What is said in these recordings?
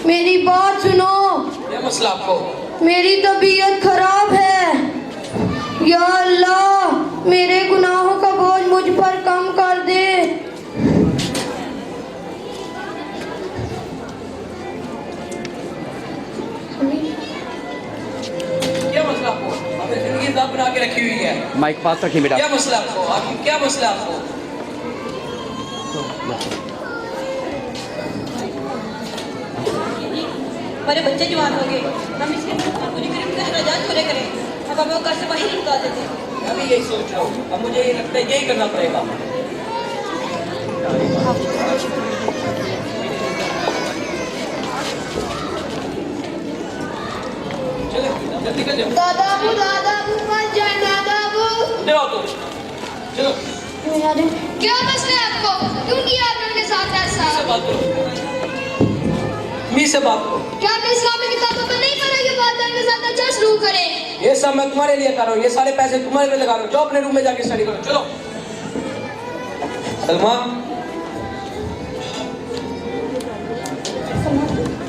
मेरी बात सुनो। क्या मसला आपको? मेरी तबीयत खराब है। या अल्लाह मेरे गुनाहों का बोझ मुझ पर कम कर दे। क्या मसला आपको? आपने जिंदगी दाब बना के रखी हुई है। माइक पास रखिए बेटा। क्या मसला आपको? आपकी क्या मसला आपको? हमारे बच्चे जवान हो गए, हम इसके पूरी जान पूरे करें, अब हमें घर से बाहर निकाल देते हैं। मैं भी यही सोच रहा हूँ, अब मुझे ये लगता है यही करना पड़ेगा। चलो जल्दी कर जाओ। दादाबू मत जाए दादाबू। इधर आओ तुम। चलो क्या मसला है आपको? क्यों किया आपने उनके साथ ऐसा? से बात करो। मी से बात करो। क्या आपने इस्लामी किताबों में नहीं पढ़ा कि वालिदैन के साथ अच्छा सलूक करें? ये सब मैं तुम्हारे लिए कर रहा हूँ, ये सारे पैसे तुम्हारे पे लगा रहा हूँ। जाओ अपने रूम में जाके स्टडी करो। चलो सलमा।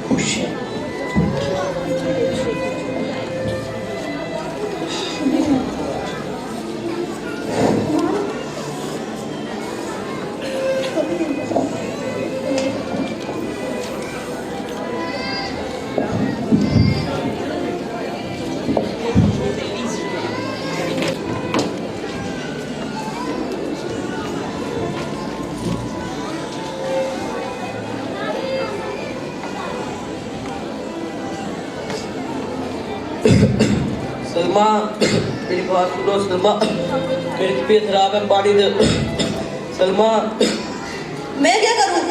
खुश है। सलमा मेरी बात सुनो सलमा, मेरी तबीयत खराब है, बॉडी दे। सलमा मैं क्या करूँ?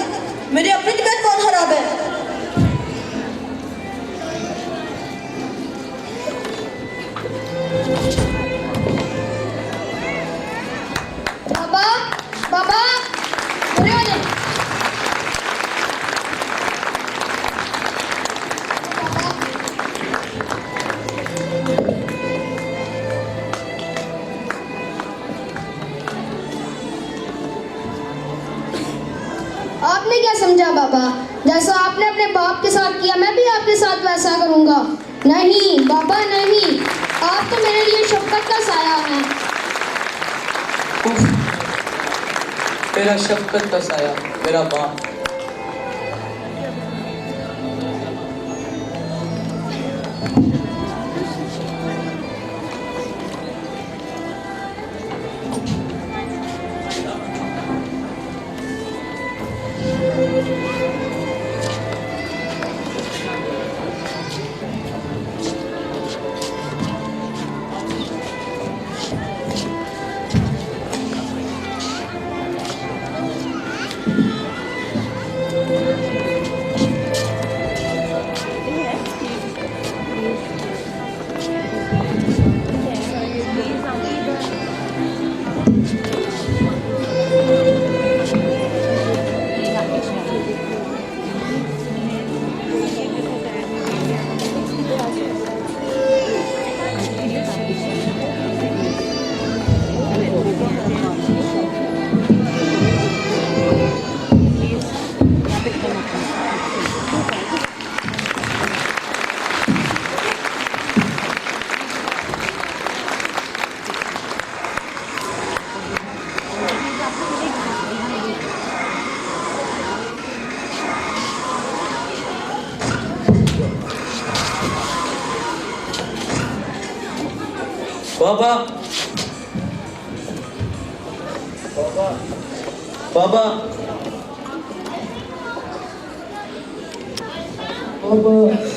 मेरी अपनी तबीयत बहुत खराब है। बाबा बाबा बुरे हो जाए। आपने क्या समझा बाबा? जैसा आपने अपने बाप के साथ किया मैं भी आपके साथ वैसा करूंगा। नहीं बाबा नहीं, आप तो मेरे लिए शफकत का साया हैं। मेरा शफकत का साया, मेरा बाप। बाबा बाबा बाबा बाबा